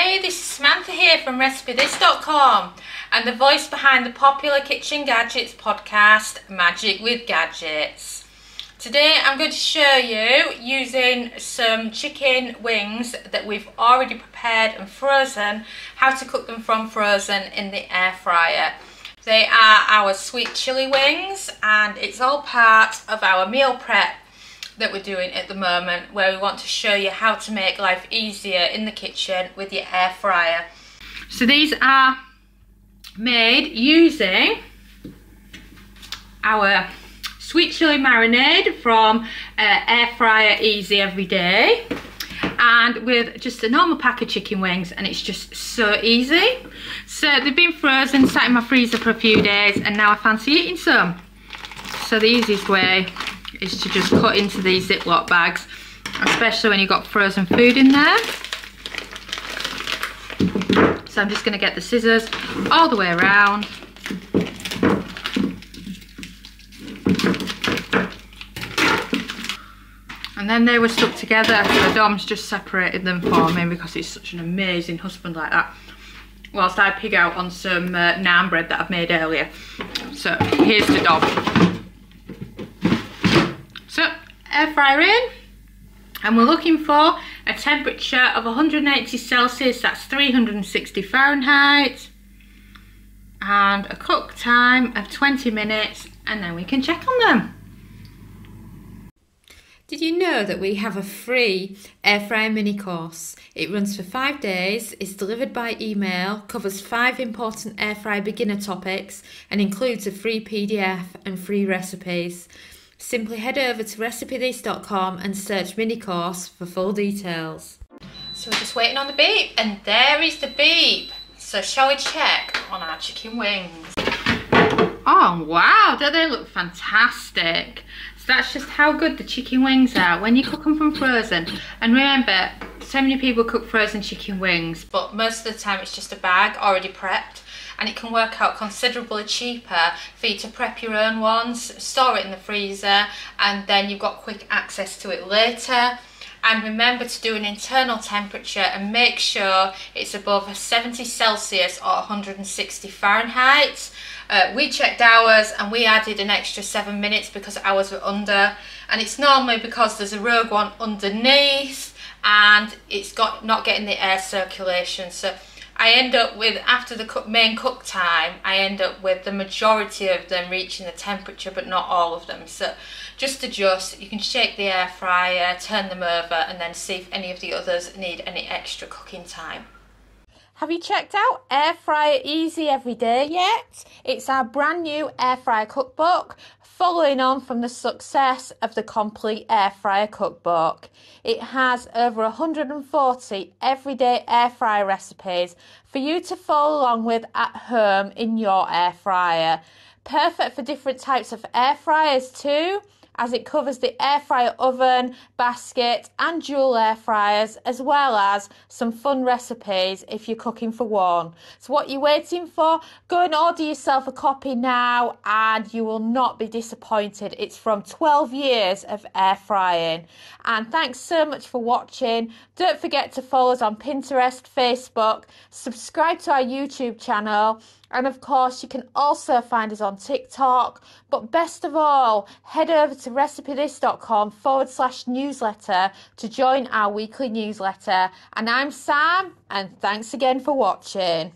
Hey, this is Samantha here from RecipeThis.com and the voice behind the popular kitchen gadgets podcast, Magic with Gadgets. Today I'm going to show you using some chicken wings that we've already prepared and frozen, how to cook them from frozen in the air fryer. They are our sweet chili wings and it's all part of our meal prep that we're doing at the moment, where we want to show you how to make life easier in the kitchen with your air fryer. So these are made using our sweet chili marinade from Air Fryer Easy Everyday, and with just a normal pack of chicken wings, and it's just so easy. So they've been frozen, sat in my freezer for a few days, and now I fancy eating some. So the easiest way is to just cut into these Ziploc bags, especially when you've got frozen food in there. So I'm just going to get the scissors all the way around. And then they were stuck together, so Dom's just separated them for me because he's such an amazing husband like that, whilst I pig out on some naan bread that I've made earlier. So here's to Dom. So air fryer in, and we're looking for a temperature of 180 Celsius, that's 360 Fahrenheit, and a cook time of 20 minutes, and then we can check on them. Did you know that we have a free air fryer mini course? It runs for 5 days, is delivered by email, covers 5 important air fryer beginner topics, and includes a free PDF and free recipes. Simply head over to RecipeThis.com and search mini course for full details. So we're just waiting on the beep, and there is the beep. So shall we check on our chicken wings? Oh wow, don't they look fantastic? So that's just how good the chicken wings are when you cook them from frozen. And remember, so many people cook frozen chicken wings, but most of the time it's just a bag already prepped, and it can work out considerably cheaper for you to prep your own ones, store it in the freezer, and then you've got quick access to it later. And remember to do an internal temperature and make sure it's above 70 Celsius or 160 Fahrenheit. We checked ours and we added an extra 7 minutes because ours were under, and it's normally because there's a rogue one underneath and it's not getting the air circulation. So I end up with, after the main cook time, I end up with the majority of them reaching the temperature, but not all of them. So just adjust. You can shake the air fryer, turn them over, and then see if any of the others need any extra cooking time. Have you checked out Air Fryer Easy Everyday yet? It's our brand new air fryer cookbook, following on from the success of the Complete Air Fryer Cookbook. It has over 140 everyday air fryer recipes for you to follow along with at home in your air fryer. Perfect for different types of air fryers too, as it covers the air fryer oven, basket and dual air fryers, as well as some fun recipes if you're cooking for one. So what are you waiting for? Go and order yourself a copy now and you will not be disappointed. It's from 12 years of air frying. And thanks so much for watching. Don't forget to follow us on Pinterest, Facebook, subscribe to our YouTube channel, and of course you can also find us on TikTok. But best of all, head over to RecipeThis.com/newsletter to join our weekly newsletter. And I'm Sam, and thanks again for watching.